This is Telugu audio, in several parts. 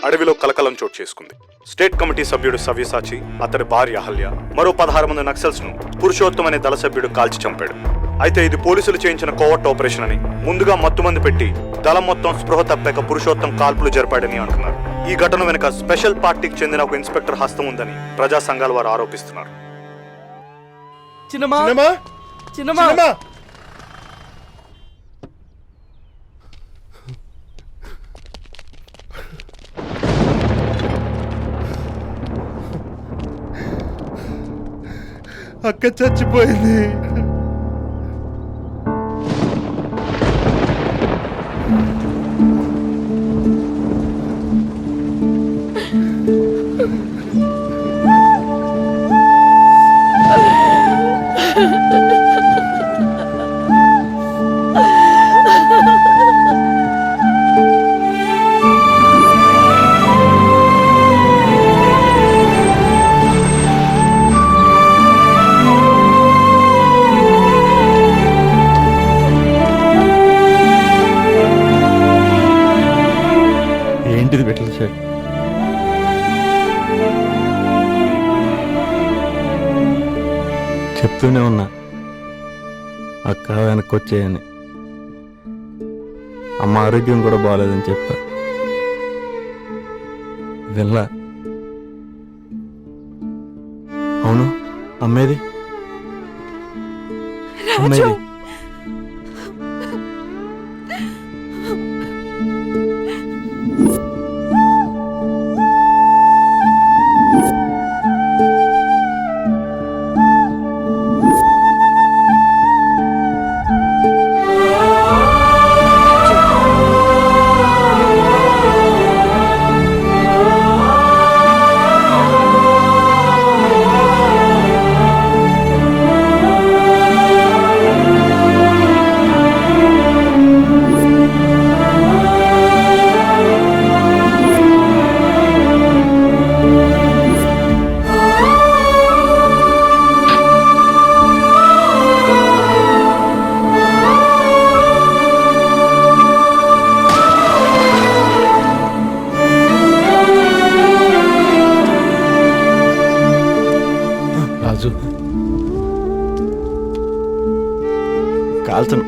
అడవిలో కలకలం చోటు చేసుకుంది. స్టేట్ కమిటీ సభ్యుడు సవ్యసాచి, అతడి భార్య అహల్య, మరో 16 మంది నక్సల్స్ ను పురుషోత్తం అనే దళ సభ్యుడు కాల్చి చంపాడు. అయితే ఇది పోలీసులు చేయించిన కోవర్ట్ ఆపరేషన్ అని, ముందుగా మత్తుమంది పెట్టి దళం మొత్తం స్పృహ తప్పాక పురుషోత్తం కాల్పులు జరిపాడని అంటున్నారు. ఈ ఘటన వెనుక స్పెషల్ పార్టీకి చెందిన ఒక ఇన్స్పెక్టర్ హస్తం ఉందని ప్రజా సంఘాల వారు ఆరోపిస్తున్నారు. అక్క చచ్చిపోయింది. ఏంటిది పెట్టలు సార్? చెప్తూనే ఉన్నా అక్క వెనక్కి వచ్చేయని. అమ్మ ఆరోగ్యం కూడా బాగాలేదని చెప్పా. వెళ్ళా. అవును, అమ్మేది అమ్మేది కాల్చను.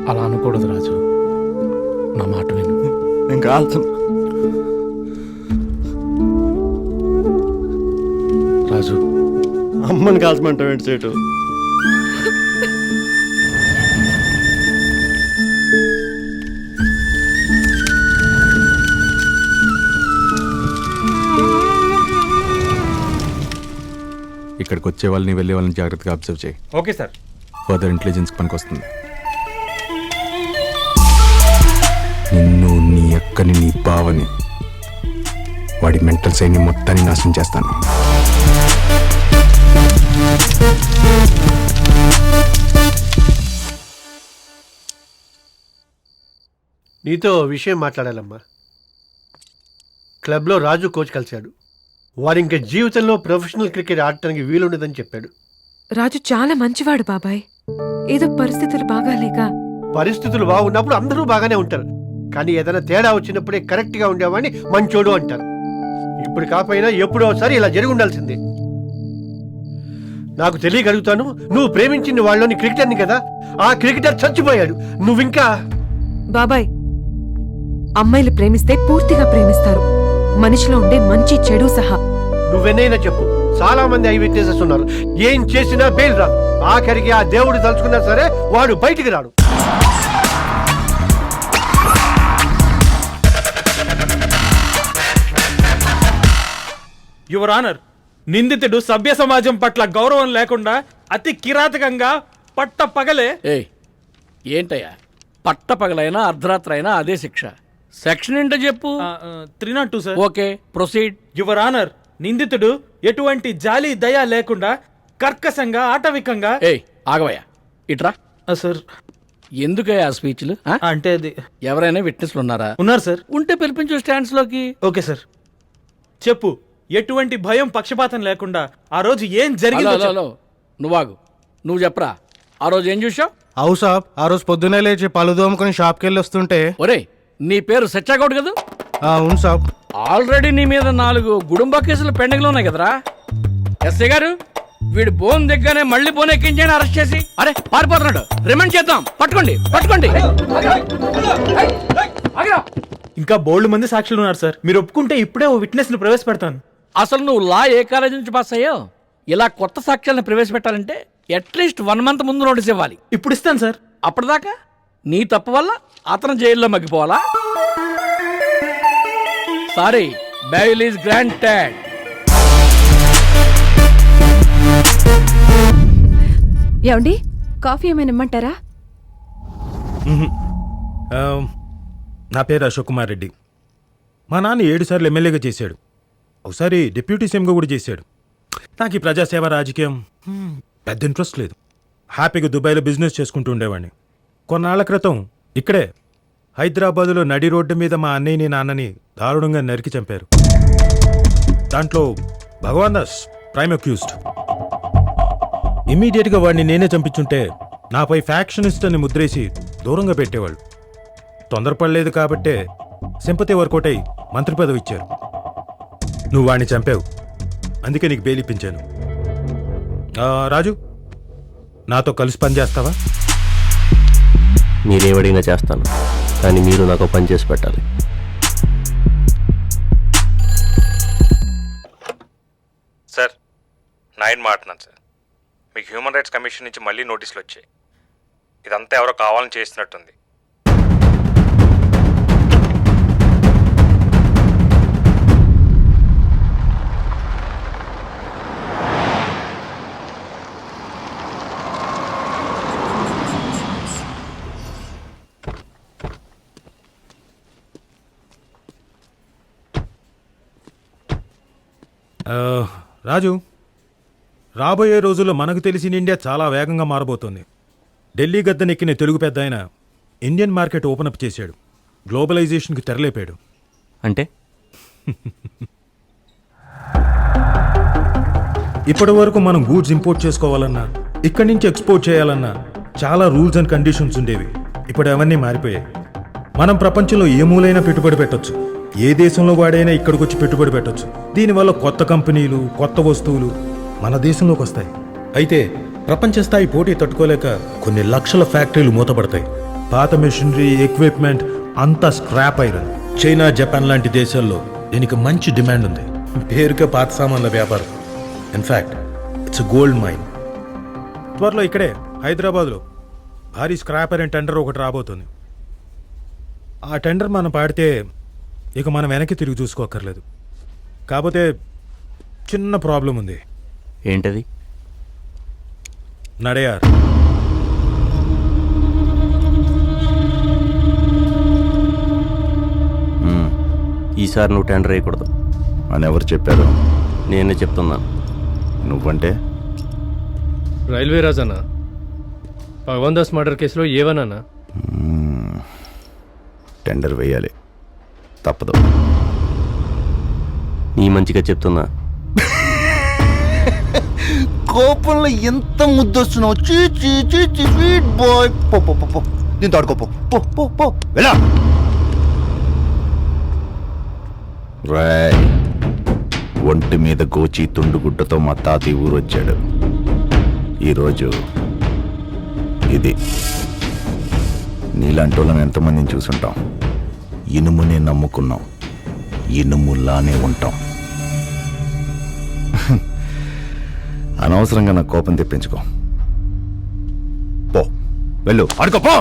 అలా అనకూడదు రాజు, నా మాట విను. నేను కాల్చను. రాజు, అమ్మని కాల్చమంటావు ఏంటి సేటు? ఇక్కడికి వచ్చే వాళ్ళని వెళ్ళే వాళ్ళని జాగ్రత్తగా అబ్జర్వ్ చేయి. Okay sir. ఫర్దర్ ఇంటెలిజెన్స్ పనికి వస్తుంది. నిన్ను, నీ అక్కని, నీ బావని, వాడి మెంటల్ సైన్ని మొత్తాన్ని నాశనం చేస్తాను. నీతో విషయం మాట్లాడాలమ్మా. క్లబ్లో రాజు కోచ్ కలిశాడు. వాడు ఇంకా జీవితంలో ప్రొఫెషనల్ క్రికెట్ ఆడటానికి వీలుండదని చెప్పాడు. రాజు చాలా మంచివాడు బాబాయ్. ఏదో పరిస్థితులు బాగాలేక. పరిస్థితులు బాగున్నప్పుడు అందరూ బాగానే ఉంటారు, కానీ ఏదైనా తేడా వచ్చినప్పుడే కరెక్ట్గా ఉండేవాడిని మంచోడు అంటారు. ఇప్పుడు కాకపోయినా ఎప్పుడో ఒకసారి ఇలా జరిగి ఉండాల్సిందే. నాకు తెలియగలుగుతాను, నువ్వు ప్రేమించిన వాళ్ళని క్రికెటర్ని కదా. ఆ క్రికెటర్ చచ్చిపోయాడు, నువ్వింకా. బాబాయ్, అమ్మాయిలు ప్రేమిస్తే పూర్తిగా ప్రేమిస్తారు, మనిషిలో ఉండే మంచి చెడు సహా. నువ్వెన్నైనా చెప్పు, చాలా మంది ఐ విట్నెసెస్ ఉన్నారు. ఏం చేసినా బెయిల్ రాదు. ఆఖరికి ఆ దేవుడు తలుచుకున్నా సరే వాడు బయటికి రాడు. యువర్ ఆనర్, నిందితుడు సభ్య సమాజం పట్ల గౌరవం లేకుండా అతి కిరాతకంగా పట్ట పగలే. ఏంటయ్యా, పట్ట పగలైనా అర్ధరాత్రైనా అదే శిక్ష. సెక్షన్ ఏంటో చెప్పు. 302 sir. Okay, proceed. Your honour, నిందితుడు ఎటువంటి జాలి దయ లేకుండా కర్కశంగా ఆటవికంగా. ఆగవయ్యా, ఇట్రా. సార్, ఎందుకయ్యా స్పీచ్లు? అంటే అది ఎవరైనా విట్నెస్లు ఉన్నారా? ఉన్నారు సార్. ఉంటే పిలిపించు స్టాండ్స్ లోకి. Okay sir. చెప్పు, ఎటువంటి భయం పక్షపాతం లేకుండా ఆ రోజు ఏం జరిగిందో. నువ్వాగు, నువ్వు చెప్పరా. ఆ రోజు ఏం చూసావు? అవు సాబ్, ఆ రోజు పొద్దునే లేచి పళ్ళు దోముకొని షాప్కి వెళ్ళి వస్తుంటే. ఒరే, నీ పేరు సచ్చాగౌడ్ కదా? అవును సాబ్. ఆల్రెడీ నీ మీద 4 గుడుంబ కేసులు పెండింగ్ లో ఉన్నాయి కదరా. ఎస్ఐ గారు, వీడు బోన్ దగ్గరనే మళ్ళీ బోన్ ఎక్కించండి, అరెస్ట్ చేసి. అరే పారిపోతున్నాడు, రిమాండ్ చేద్దాం. పట్టుకోండి పట్టుకోండి. ఇంకా బోల్డ్ మంది సాక్షులు ఉన్నారు సార్. మీరు ఒప్పుకుంటే ఇప్పుడే ఓ విట్నెస్ ని ప్రవేశపెడతాను. అసలు నువ్వు లా ఏ కాలేజీ నుంచి పాస్ అయ్యావు? ఇలా కొత్త సాక్ష్యాలను ప్రవేశపెట్టాలంటే అట్లీస్ట్ 1 month ముందు నోటీస్ ఇవ్వాలి. ఇప్పుడు ఇస్తాను సార్. అప్పటిదాకా నీ తప్పు వల్ల అతను జైల్లో మగ్గిపోవాలా? Sorry, bail is granted. ఏమండి, కాఫీ ఏమైనా ఇమ్మంటారా? నా పేరు అశోక్ కుమార్ రెడ్డి. మా నాన్న 7 సార్లు ఎమ్మెల్యేగా చేశాడు, ఒకసారి డిప్యూటీ సీఎంగా కూడా చేశాడు. నాకు ఈ ప్రజాసేవ రాజకీయం పెద్ద ఇంట్రెస్ట్ లేదు. హ్యాపీగా దుబాయ్లో బిజినెస్ చేసుకుంటూ ఉండేవాడిని. కొన్నాళ్ల క్రితం ఇక్కడే హైదరాబాదులో నడి రోడ్డు మీద మా అన్నయ్యని నాన్నని దారుణంగా నరికి చంపారు. దాంట్లో భగవాన్ దాస్ ప్రైమ్ అక్యూజ్డ్. ఇమ్మీడియట్గా వాడిని నేనే చంపించుంటే నాపై ఫ్యాక్షనిస్ట్ అని ముద్రేసి దూరంగా పెట్టేవాళ్ళు. తొందరపడలేదు కాబట్టే సింపతి వర్కౌట్ అయి మంత్రి పదవి ఇచ్చారు. నువ్వు వాడిని చంపావు, అందుకే నీకు బెయిల్ ఇప్పించాను. రాజు, నాతో కలిసి పని చేస్తావా? మీరేమడిగినా చేస్తాను, కానీ మీరు నాకు పని చేసి పెట్టాలి. సార్, నాయన్ మాట్లాడుతున్నాను సార్. మీకు హ్యూమన్ రైట్స్ కమిషన్ నుంచి మళ్ళీ నోటీసులు వచ్చాయి. ఇదంతా ఎవరో కావాలని చేసినట్టుంది. రాజు, రాబోయే రోజుల్లో మనకు తెలిసిన ఇండియా చాలా వేగంగా మారబోతోంది. ఢిల్లీ గద్దెనెక్కిన తెలుగు పెద్ద ఆయన ఇండియన్ మార్కెట్ ఓపెన్ అప్ చేశాడు. గ్లోబలైజేషన్కి తెరలేపాడు. అంటే ఇప్పటి వరకు మనం గూడ్స్ ఇంపోర్ట్ చేసుకోవాలన్నా, ఇక్కడి నుంచి ఎక్స్పోర్ట్ చేయాలన్నా చాలా రూల్స్ అండ్ కండిషన్స్ ఉండేవి. ఇప్పుడు అవన్నీ మారిపోయాయి. మనం ప్రపంచంలో ఏ మూలైనా పెట్టుబడి పెట్టొచ్చు. ఏ దేశంలో వాడైనా ఇక్కడికి వచ్చి పెట్టుబడి పెట్టొచ్చు. దీనివల్ల కొత్త కంపెనీలు, కొత్త వస్తువులు మన దేశంలోకి వస్తాయి. అయితే ప్రపంచ స్థాయి పోటీ తట్టుకోలేక కొన్ని లక్షల ఫ్యాక్టరీలు మూతపడతాయి. పాత మెషినరీ, ఎక్విప్మెంట్ అంతా స్క్రాప్ ఐరన్. చైనా, జపాన్ లాంటి దేశాల్లో దీనికి మంచి డిమాండ్ ఉంది. పేరుకే పాత సామాన్ల వ్యాపారం. In fact it's gold mine. త్వరలో ఇక్కడే హైదరాబాద్లో భారీ స్క్రాప్ ఐరన్ టెండర్ ఒకటి రాబోతుంది. ఆ టెండర్ మనం పాడితే ఇక మనం వెనక్కి తిరిగి చూసుకోక్కర్లేదు. కాకపోతే చిన్న ప్రాబ్లం ఉంది. ఏంటది? నడయార్. ఈసారి నువ్వు టెండర్ వేయకూడదు అని ఎవరు చెప్పారు? నేనే చెప్తున్నాను. నువ్వంటే రైల్వే రాజానా? భగవాన్ దాస్ మర్డర్ కేసులో ఏవనా? టెండర్ వేయాలి, తప్పదు. నీ మంచిగా చెప్తున్నా. కోపంలో ఎంత ముద్దొస్తున్నావు? Sweet boy. పో నేను తడుకోపో. వెళ్ళా. రాయ్, ఒంటి మీద గోచి తుండుగుడ్డతో మా తాతయ్య ఊరొచ్చాడు. ఈరోజు ఇది. నీలాంటి వాళ్ళని ఎంతమందిని చూసుంటాం. ఇనుమునే నమ్ముకున్నాం, ఇనుములానే ఉంటాం. అనవసరంగా నా కోపం తెప్పించుకో. పో, వెళ్ళు, ఆడుకో, పో.